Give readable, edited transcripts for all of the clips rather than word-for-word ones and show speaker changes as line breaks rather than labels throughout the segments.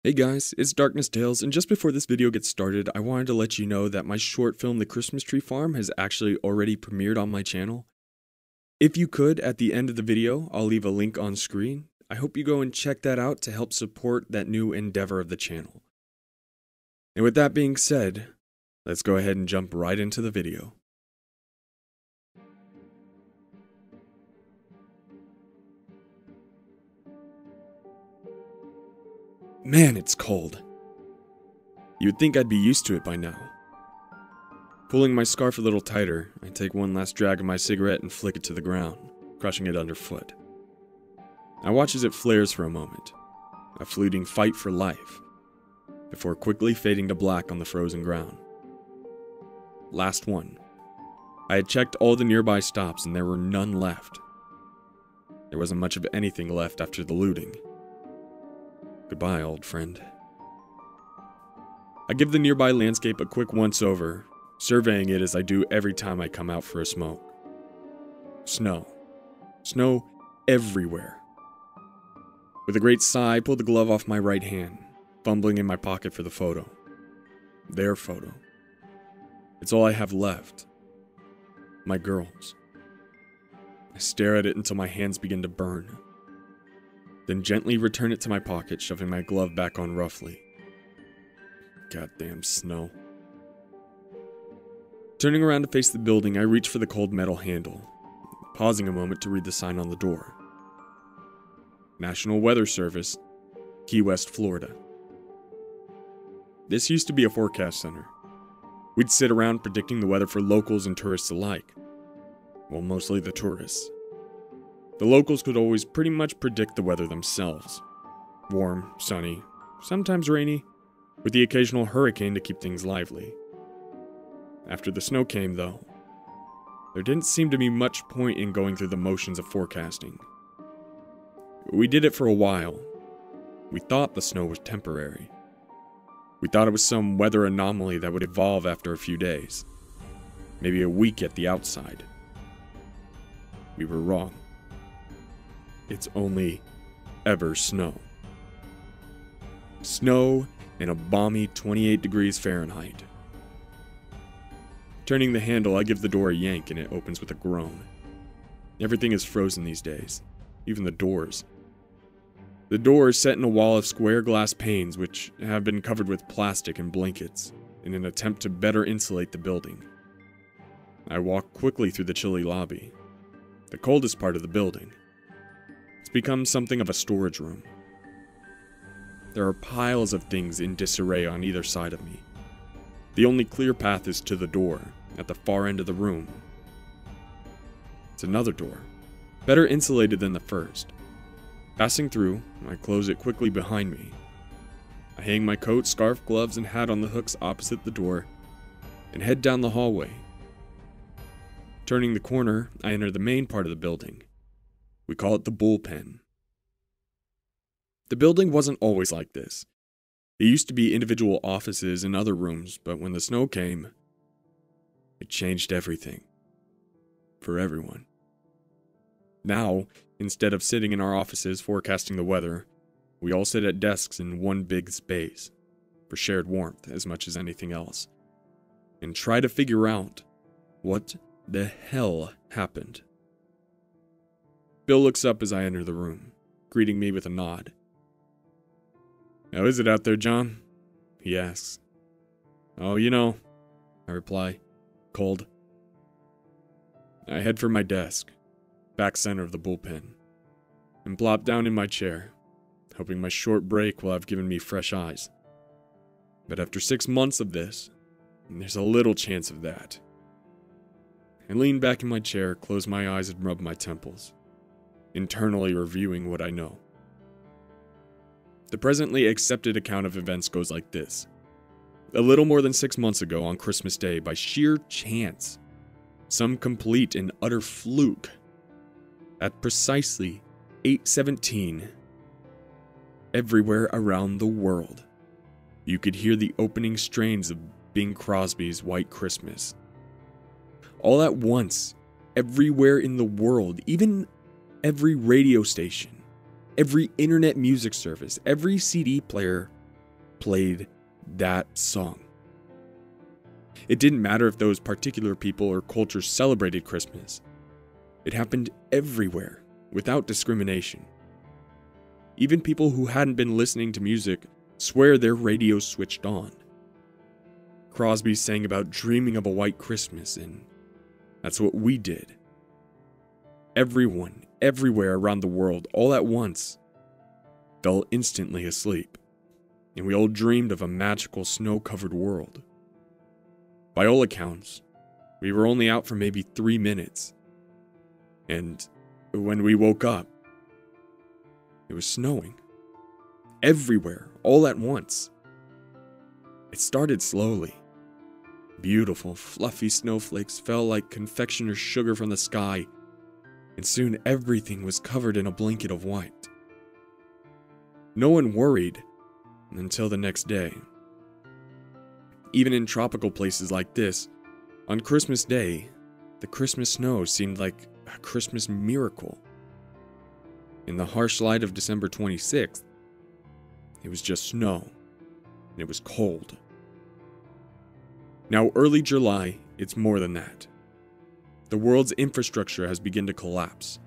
Hey guys, it's Darkness Tales, and just before this video gets started, I wanted to let you know that my short film, The Christmas Tree Farm, has actually already premiered on my channel. If you could, at the end of the video, I'll leave a link on screen. I hope you go and check that out to help support that new endeavor of the channel. And with that being said, let's go ahead and jump right into the video. Man, it's cold. You'd think I'd be used to it by now. Pulling my scarf a little tighter, I take one last drag of my cigarette and flick it to the ground, crushing it underfoot. I watch as it flares for a moment, a fleeting fight for life, before quickly fading to black on the frozen ground. Last one. I had checked all the nearby stops and there were none left. There wasn't much of anything left after the looting. Goodbye, old friend. I give the nearby landscape a quick once-over, surveying it as I do every time I come out for a smoke. Snow. Snow everywhere. With a great sigh, I pull the glove off my right hand, fumbling in my pocket for the photo. Their photo. It's all I have left. My girl's. I stare at it until my hands begin to burn. Then gently return it to my pocket, shoving my glove back on roughly. Goddamn snow. Turning around to face the building, I reach for the cold metal handle, pausing a moment to read the sign on the door. National Weather Service, Key West, Florida. This used to be a forecast center. We'd sit around predicting the weather for locals and tourists alike. Well, mostly the tourists. The locals could always pretty much predict the weather themselves. Warm, sunny, sometimes rainy, with the occasional hurricane to keep things lively. After the snow came, though, there didn't seem to be much point in going through the motions of forecasting. We did it for a while. We thought the snow was temporary. We thought it was some weather anomaly that would evolve after a few days. Maybe a week at the outside. We were wrong. It's only ever snow. Snow in a balmy 28 degrees Fahrenheit. Turning the handle, I give the door a yank and it opens with a groan. Everything is frozen these days, even the doors. The door is set in a wall of square glass panes which have been covered with plastic and blankets in an attempt to better insulate the building. I walk quickly through the chilly lobby, the coldest part of the building. It's become something of a storage room. There are piles of things in disarray on either side of me. The only clear path is to the door, at the far end of the room. It's another door, better insulated than the first. Passing through, I close it quickly behind me. I hang my coat, scarf, gloves, and hat on the hooks opposite the door, and head down the hallway. Turning the corner, I enter the main part of the building. We call it the bullpen. The building wasn't always like this. It used to be individual offices and other rooms, but when the snow came, it changed everything. For everyone. Now, instead of sitting in our offices forecasting the weather, we all sit at desks in one big space, for shared warmth as much as anything else, and try to figure out what the hell happened. Bill looks up as I enter the room, greeting me with a nod. "How is it out there, John?" he asks. "Oh, you know," I reply, cold. I head for my desk, back center of the bullpen, and plop down in my chair, hoping my short break will have given me fresh eyes. But after 6 months of this, there's a little chance of that. I lean back in my chair, close my eyes, and rub my temples, internally reviewing what I know. The presently accepted account of events goes like this. A little more than 6 months ago on Christmas Day, by sheer chance, some complete and utter fluke, at precisely 8:17, everywhere around the world, you could hear the opening strains of Bing Crosby's White Christmas. All at once, everywhere in the world, even every radio station, every internet music service, every CD player played that song. It didn't matter if those particular people or cultures celebrated Christmas. It happened everywhere, without discrimination. Even people who hadn't been listening to music swear their radios switched on. Crosby sang about dreaming of a white Christmas, and that's what we did. Everyone, everywhere around the world, all at once, fell instantly asleep, and we all dreamed of a magical snow-covered world. By all accounts, we were only out for maybe 3 minutes, and when we woke up, it was snowing. Everywhere, all at once. It started slowly. Beautiful, fluffy snowflakes fell like confectioner's sugar from the sky, and soon everything was covered in a blanket of white. No one worried until the next day. Even in tropical places like this, on Christmas Day, the Christmas snow seemed like a Christmas miracle. In the harsh light of December 26th, it was just snow, and it was cold. Now, early July, it's more than that. The world's infrastructure has begun to collapse.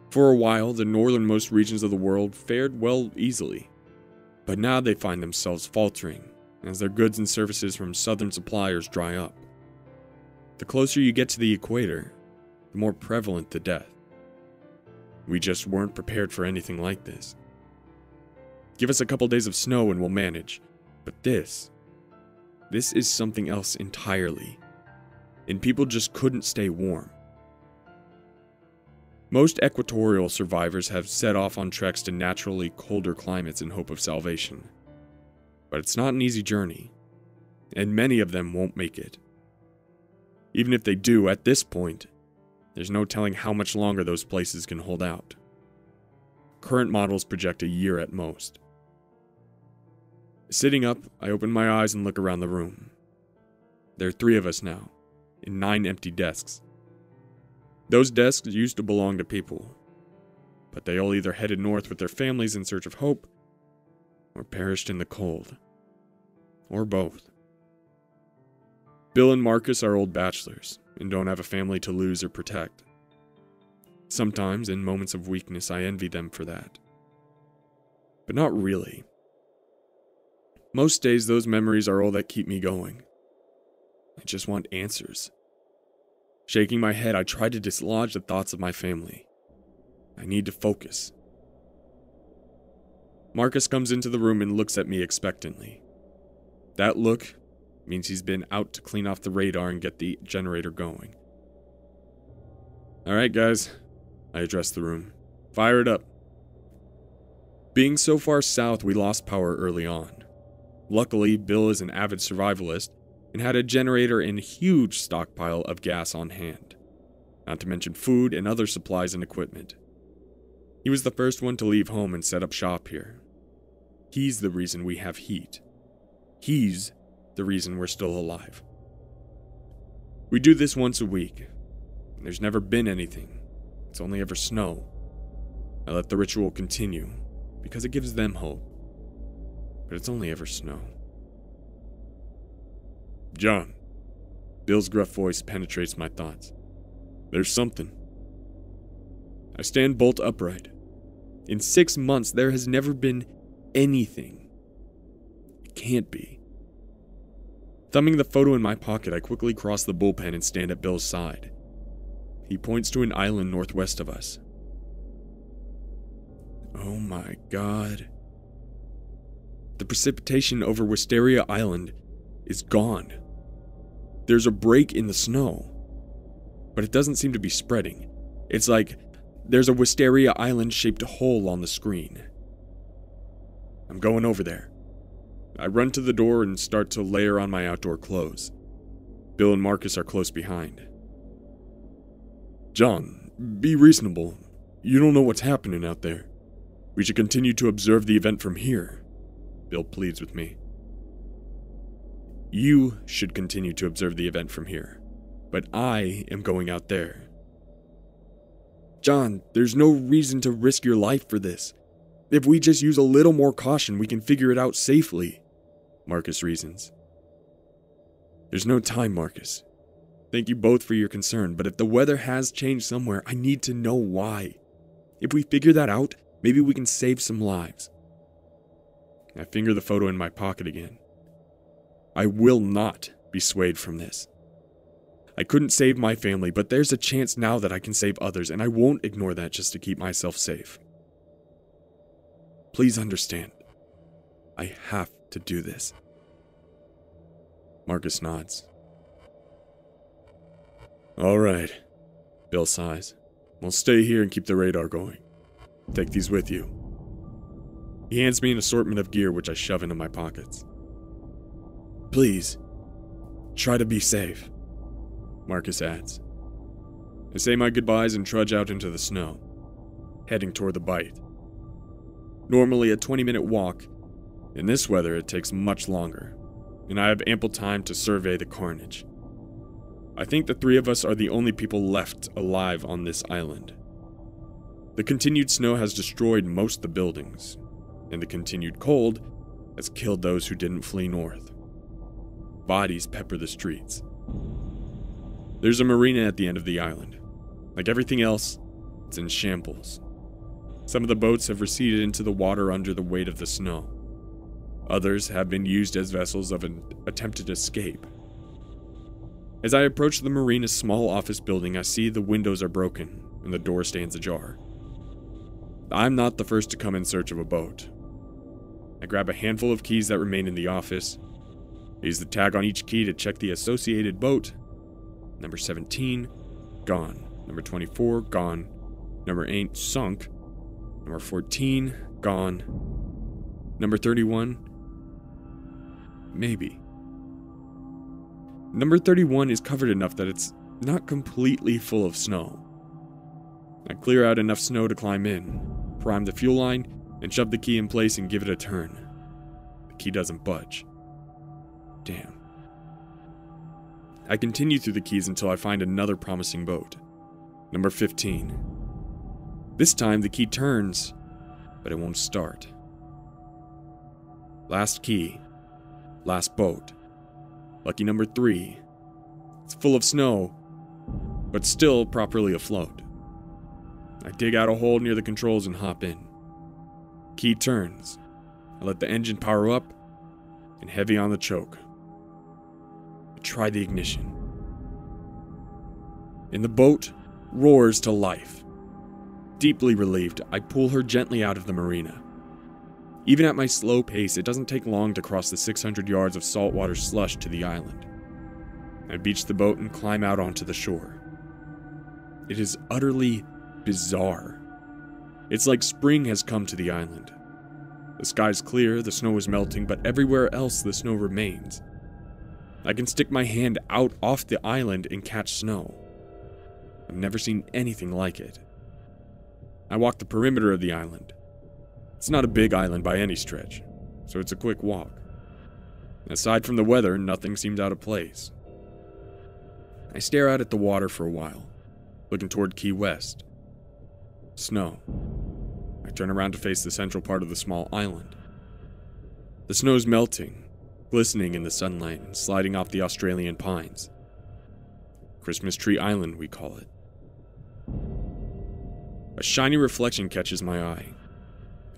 For a while, the northernmost regions of the world fared well easily, but now they find themselves faltering as their goods and services from southern suppliers dry up. The closer you get to the equator, the more prevalent the death. We just weren't prepared for anything like this. Give us a couple days of snow and we'll manage, but this is something else entirely, and people just couldn't stay warm. Most equatorial survivors have set off on treks to naturally colder climates in hope of salvation. But it's not an easy journey, and many of them won't make it. Even if they do, at this point, there's no telling how much longer those places can hold out. Current models project a year at most. Sitting up, I open my eyes and look around the room. There are 3 of us now, and 9 empty desks. Those desks used to belong to people, but they all either headed north with their families in search of hope, or perished in the cold, or both. Bill and Marcus are old bachelors, and don't have a family to lose or protect. Sometimes, in moments of weakness, I envy them for that. But not really. Most days, those memories are all that keep me going. I just want answers. Shaking my head, I try to dislodge the thoughts of my family. I need to focus. Marcus comes into the room and looks at me expectantly. That look means he's been out to clean off the radar and get the generator going. Alright guys, I address the room. Fire it up. Being so far south, we lost power early on. Luckily, Bill is an avid survivalist and had a generator and huge stockpile of gas on hand, not to mention food and other supplies and equipment. He was the first one to leave home and set up shop here. He's the reason we have heat. He's the reason we're still alive. We do this once a week. There's never been anything. It's only ever snow. I let the ritual continue because it gives them hope. But it's only ever snow. John. Bill's gruff voice penetrates my thoughts. There's something. I stand bolt upright. In 6 months, there has never been anything. It can't be. Thumbing the photo in my pocket, I quickly cross the bullpen and stand at Bill's side. He points to an island northwest of us. Oh my God. The precipitation over Wisteria Island is gone. There's a break in the snow, but it doesn't seem to be spreading. It's like there's a Wisteria Island-shaped hole on the screen. I'm going over there. I run to the door and start to layer on my outdoor clothes. Bill and Marcus are close behind. John, be reasonable. You don't know what's happening out there. We should continue to observe the event from here. Bill pleads with me. You should continue to observe the event from here, but I am going out there. John, there's no reason to risk your life for this. If we just use a little more caution, we can figure it out safely. Marcus reasons. There's no time, Marcus. Thank you both for your concern, but if the weather has changed somewhere, I need to know why. If we figure that out, maybe we can save some lives. I finger the photo in my pocket again. I will not be swayed from this. I couldn't save my family, but there's a chance now that I can save others, and I won't ignore that just to keep myself safe. Please understand. I have to do this. Marcus nods. All right, Bill sighs. We'll stay here and keep the radar going. Take these with you. He hands me an assortment of gear which I shove into my pockets. Please, try to be safe, Marcus adds. I say my goodbyes and trudge out into the snow, heading toward the bite. Normally a 20-minute walk, in this weather it takes much longer, and I have ample time to survey the carnage. I think the three of us are the only people left alive on this island. The continued snow has destroyed most of the buildings, and the continued cold has killed those who didn't flee north. Bodies pepper the streets. There's a marina at the end of the island. Like everything else, it's in shambles. Some of the boats have receded into the water under the weight of the snow. Others have been used as vessels of an attempted escape. As I approach the marina's small office building, I see the windows are broken and the door stands ajar. I'm not the first to come in search of a boat. I grab a handful of keys that remain in the office, use the tag on each key to check the associated boat. Number 17, gone. Number 24, gone. Number 8, sunk. Number 14, gone. Number 31, maybe. Number 31 is covered enough that it's not completely full of snow. I clear out enough snow to climb in, prime the fuel line, and shove the key in place and give it a turn. The key doesn't budge. Damn. I continue through the keys until I find another promising boat. Number 15. This time the key turns, but it won't start. Last key. Last boat. Lucky number 3. It's full of snow, but still properly afloat. I dig out a hole near the controls and hop in. Key turns. I let the engine power up, and heavy on the choke. I try the ignition. And the boat roars to life. Deeply relieved, I pull her gently out of the marina. Even at my slow pace, it doesn't take long to cross the 600 yards of saltwater slush to the island. I beach the boat and climb out onto the shore. It is utterly bizarre. It's like spring has come to the island. The sky's clear, the snow is melting, but everywhere else the snow remains. I can stick my hand out off the island and catch snow. I've never seen anything like it. I walk the perimeter of the island. It's not a big island by any stretch, so it's a quick walk. Aside from the weather, nothing seems out of place. I stare out at the water for a while, looking toward Key West. Snow. I turn around to face the central part of the small island. The snow's melting, glistening in the sunlight and sliding off the Australian pines. Christmas Tree Island, we call it. A shiny reflection catches my eye.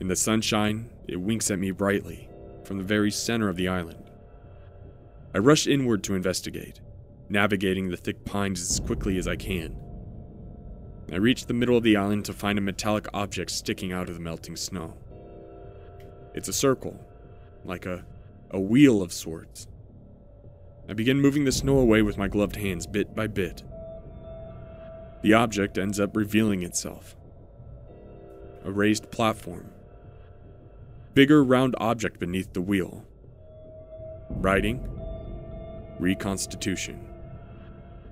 In the sunshine, it winks at me brightly, from the very center of the island. I rush inward to investigate, navigating the thick pines as quickly as I can. I reach the middle of the island to find a metallic object sticking out of the melting snow. It's a circle, like a wheel of sorts. I begin moving the snow away with my gloved hands bit by bit. The object ends up revealing itself. A raised platform. Bigger round object beneath the wheel. Writing. Reconstitution.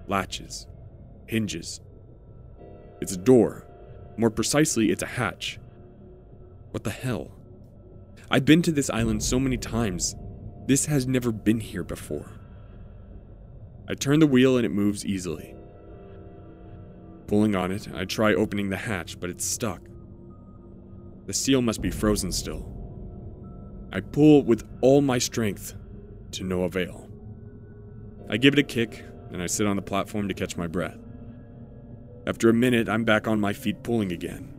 Latches. Hinges. It's a door. More precisely, it's a hatch. What the hell? I've been to this island so many times. This has never been here before. I turn the wheel and it moves easily. Pulling on it, I try opening the hatch, but it's stuck. The seal must be frozen still. I pull with all my strength, to no avail. I give it a kick, and I sit on the platform to catch my breath. After a minute, I'm back on my feet pulling again.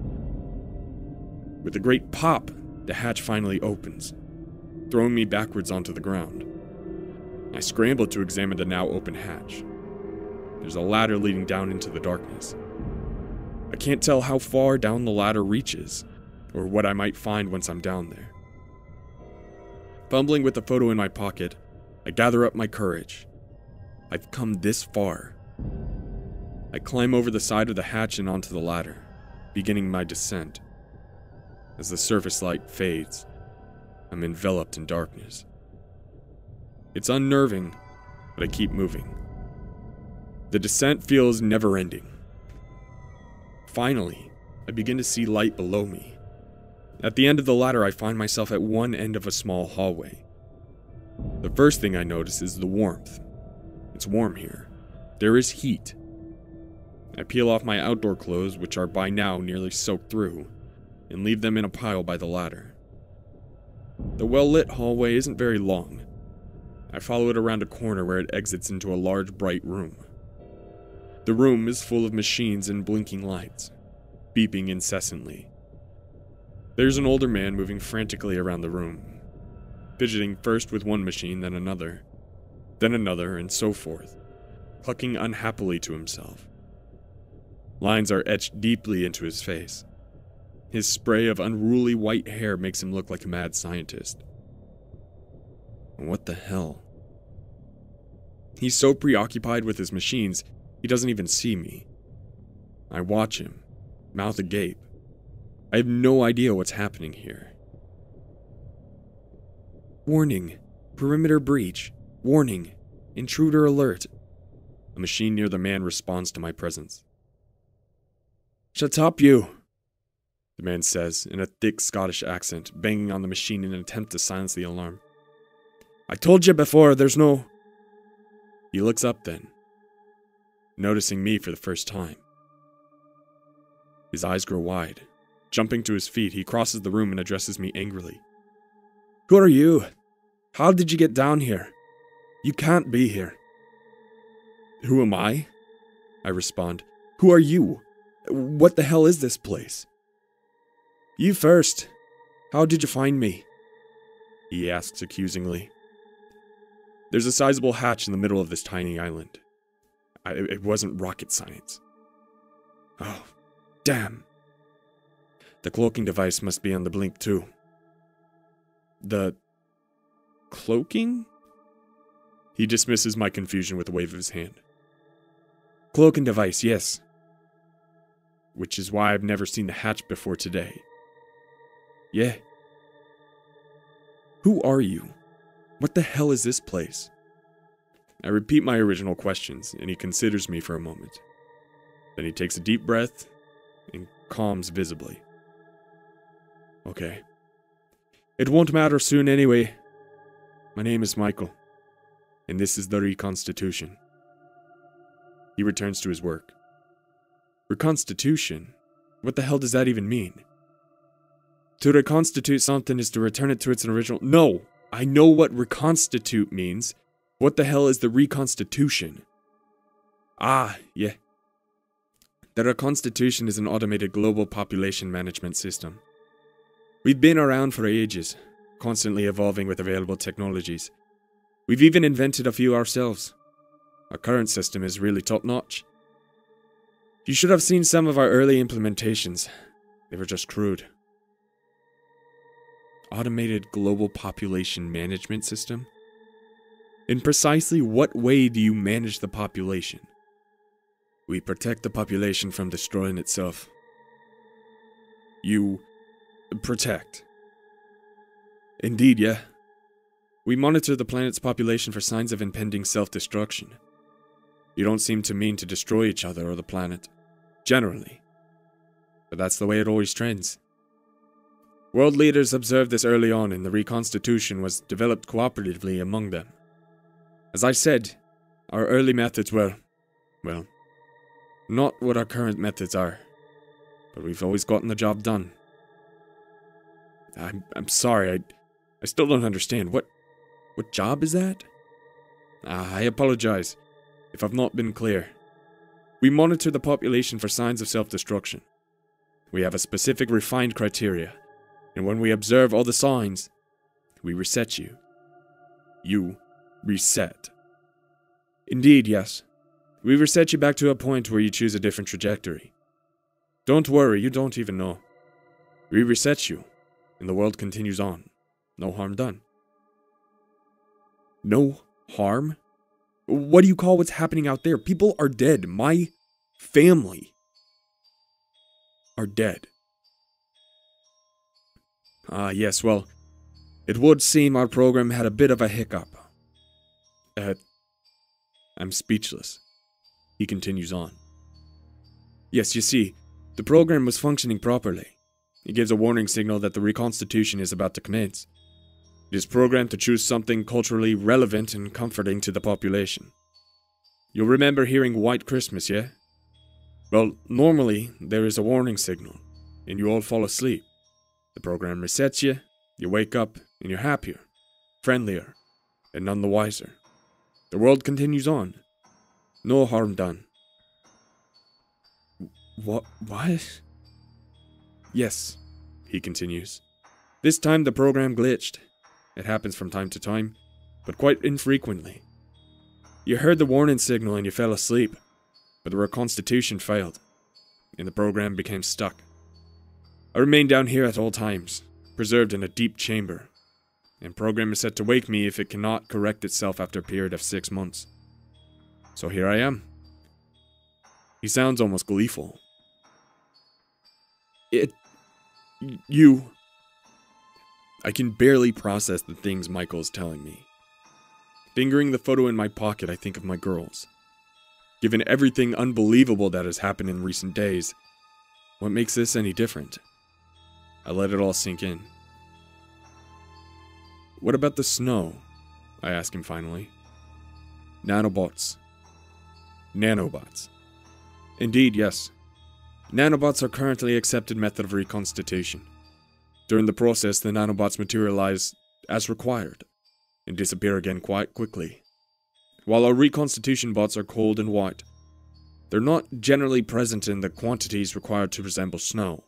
With a great pop, the hatch finally opens, throwing me backwards onto the ground. I scramble to examine the now open hatch. There's a ladder leading down into the darkness. I can't tell how far down the ladder reaches, or what I might find once I'm down there. Fumbling with the photo in my pocket, I gather up my courage. I've come this far. I climb over the side of the hatch and onto the ladder, beginning my descent. As the surface light fades, I'm enveloped in darkness. It's unnerving, but I keep moving. The descent feels never-ending. Finally, I begin to see light below me. At the end of the ladder, I find myself at one end of a small hallway. The first thing I notice is the warmth. It's warm here. There is heat. I peel off my outdoor clothes, which are by now nearly soaked through, and leave them in a pile by the ladder. The well-lit hallway isn't very long. I follow it around a corner where it exits into a large, bright room. The room is full of machines and blinking lights, beeping incessantly. There's an older man moving frantically around the room, fidgeting first with one machine, then another, and so forth, clucking unhappily to himself. Lines are etched deeply into his face. His spray of unruly white hair makes him look like a mad scientist. What the hell? He's so preoccupied with his machines, he doesn't even see me. I watch him, mouth agape. I have no idea what's happening here. Warning, perimeter breach. Warning, intruder alert. A machine near the man responds to my presence. Shut up, you, the man says in a thick Scottish accent, banging on the machine in an attempt to silence the alarm. I told you before, there's no... He looks up then, noticing me for the first time. His eyes grow wide. Jumping to his feet, he crosses the room and addresses me angrily. Who are you? How did you get down here? You can't be here. Who am I? I respond. Who are you? What the hell is this place? You first. How did you find me? He asks accusingly. There's a sizable hatch in the middle of this tiny island. It wasn't rocket science. Oh, damn. The cloaking device must be on the blink too. The... cloaking? He dismisses my confusion with a wave of his hand. Cloaking device, yes. Which is why I've never seen the hatch before today. Yeah. Who are you? What the hell is this place? I repeat my original questions, and he considers me for a moment. Then he takes a deep breath and calms visibly. Okay. It won't matter soon anyway. My name is Michael, and this is the Reconstitution. He returns to his work. Reconstitution? What the hell does that even mean? To reconstitute something is to return it to its original... No! I know what reconstitute means. What the hell is the Reconstitution? Ah, yeah. The Reconstitution is an automated global population management system. We've been around for ages, constantly evolving with available technologies. We've even invented a few ourselves. Our current system is really top-notch. You should have seen some of our early implementations. They were just crude. Automated global population management system? In precisely what way do you manage the population? We protect the population from destroying itself. You... protect. Indeed, yeah. We monitor the planet's population for signs of impending self-destruction. You don't seem to mean to destroy each other or the planet, generally. But that's the way it always trends. World leaders observed this early on, and the Reconstitution was developed cooperatively among them. As I said, our early methods were, well, not what our current methods are, but we've always gotten the job done. I'm sorry, I still don't understand. What job is that? I apologize if I've not been clear. We monitor the population for signs of self-destruction. We have a specific refined criteria, and when we observe all the signs, we reset you. You reset. Indeed, yes. We reset you back to a point where you choose a different trajectory. Don't worry, you don't even know. We reset you, and the world continues on. No harm done. No harm? What do you call what's happening out there? People are dead. My family are dead. Yes, well, it would seem our program had a bit of a hiccup. I'm speechless. He continues on. Yes, you see, the program was functioning properly. It gives a warning signal that the reconstitution is about to commence. It is programmed to choose something culturally relevant and comforting to the population. You'll remember hearing White Christmas, yeah? Well, normally, there is a warning signal, and you all fall asleep. The program resets you, you wake up, and you're happier, friendlier, and none the wiser. The world continues on. No harm done. What? Yes, he continues. This time the program glitched. It happens from time to time, but quite infrequently. You heard the warning signal and you fell asleep, but the reconstitution failed, and the program became stuck. I remain down here at all times, preserved in a deep chamber, and program is set to wake me if it cannot correct itself after a period of 6 months. So here I am. He sounds almost gleeful. I can barely process the things Michael is telling me. Fingering the photo in my pocket, I think of my girls. Given everything unbelievable that has happened in recent days, what makes this any different? I let it all sink in. What about the snow? I ask him finally. Nanobots. Nanobots. Indeed, yes. Nanobots are currently accepted method of reconstitution. During the process, the nanobots materialize as required and disappear again quite quickly. While our reconstitution bots are cold and white, they're not generally present in the quantities required to resemble snow.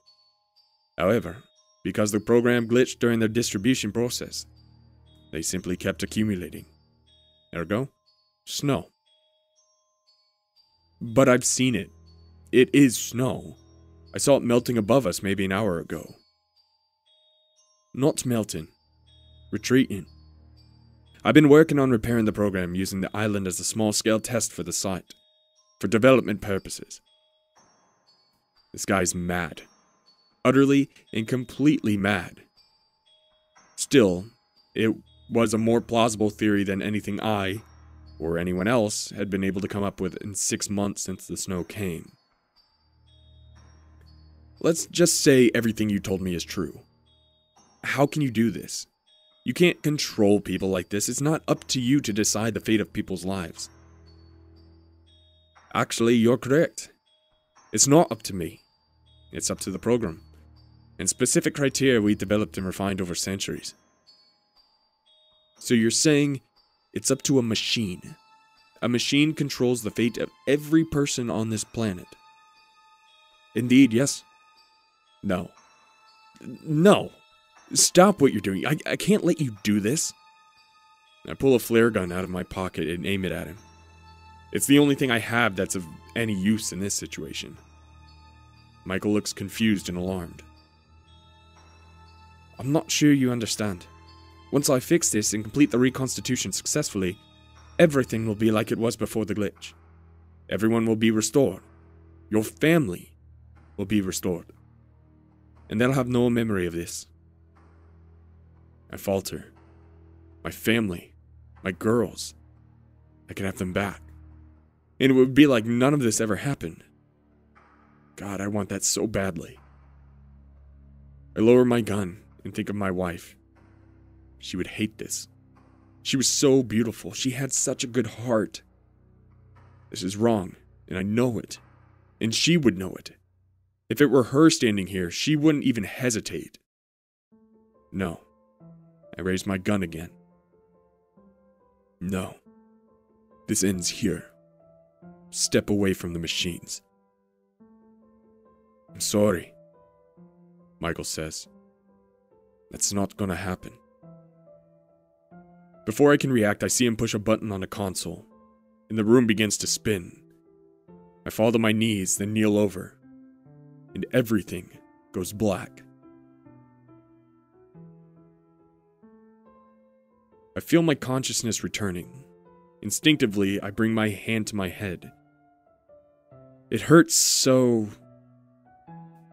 However, because the program glitched during their distribution process, they simply kept accumulating. Ergo, snow. But I've seen it. It is snow. I saw it melting above us maybe an hour ago. Not melting. Retreating. I've been working on repairing the program using the island as a small-scale test for the site. For development purposes. This guy's mad. Utterly and completely mad. Still, it was a more plausible theory than anything I, or anyone else, had been able to come up with in 6 months since the snow came. Let's just say everything you told me is true. How can you do this? You can't control people like this. It's not up to you to decide the fate of people's lives. Actually, you're correct. It's not up to me. It's up to the program. And specific criteria we developed and refined over centuries. So you're saying it's up to a machine. A machine controls the fate of every person on this planet. Indeed, yes. No. No. Stop what you're doing. I can't let you do this. I pull a flare gun out of my pocket and aim it at him. It's the only thing I have that's of any use in this situation. Michael looks confused and alarmed. I'm not sure you understand. Once I fix this and complete the reconstitution successfully, everything will be like it was before the glitch. Everyone will be restored. Your family will be restored. And they'll have no memory of this. I falter. My family. My girls. I can have them back. And it would be like none of this ever happened. God, I want that so badly. I lower my gun and think of my wife. She would hate this. She was so beautiful. She had such a good heart. This is wrong, and I know it. And she would know it. If it were her standing here, she wouldn't even hesitate. No. I raise my gun again. No. This ends here. Step away from the machines. I'm sorry, Michael says. That's not gonna happen. Before I can react, I see him push a button on a console, and the room begins to spin. I fall to my knees, then kneel over, and everything goes black. I feel my consciousness returning. Instinctively, I bring my hand to my head. It hurts so...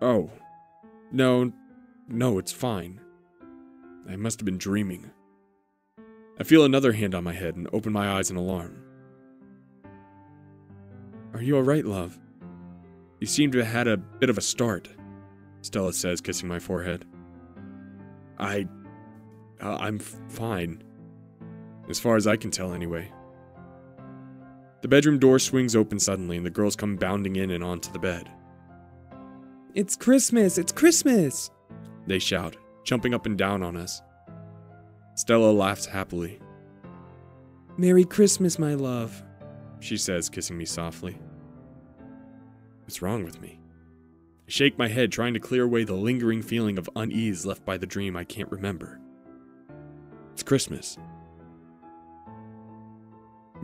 Oh. No, it's fine. I must have been dreaming. I feel another hand on my head and open my eyes in alarm. Are you alright, love? You seem to have had a bit of a start, Stella says, kissing my forehead. I'm fine. As far as I can tell, anyway. The bedroom door swings open suddenly, and the girls come bounding in and onto the bed. It's Christmas! It's Christmas! They shout, jumping up and down on us. Stella laughs happily. Merry Christmas, my love, she says, kissing me softly. What's wrong with me? I shake my head, trying to clear away the lingering feeling of unease left by the dream I can't remember. It's Christmas.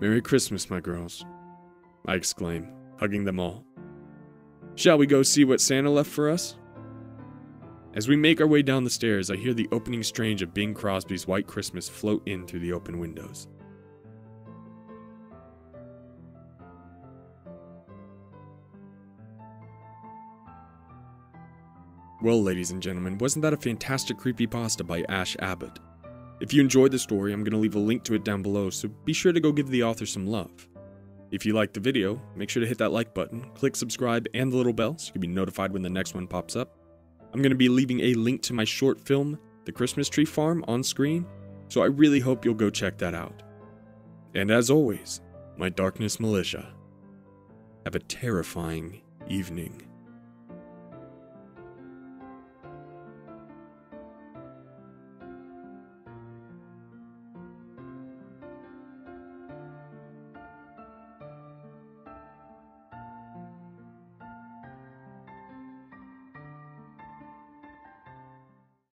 Merry Christmas, my girls, I exclaim, hugging them all. Shall we go see what Santa left for us? As we make our way down the stairs, I hear the opening strains of Bing Crosby's White Christmas float in through the open windows. Well, ladies and gentlemen, wasn't that a fantastic creepypasta by Ashe Abbott? If you enjoyed the story, I'm going to leave a link to it down below, so be sure to go give the author some love. If you liked the video, make sure to hit that like button, click subscribe and the little bell so you can be notified when the next one pops up. I'm going to be leaving a link to my short film, The Christmas Tree Farm, on screen, so I really hope you'll go check that out. And as always, my Darkness Militia, have a terrifying evening.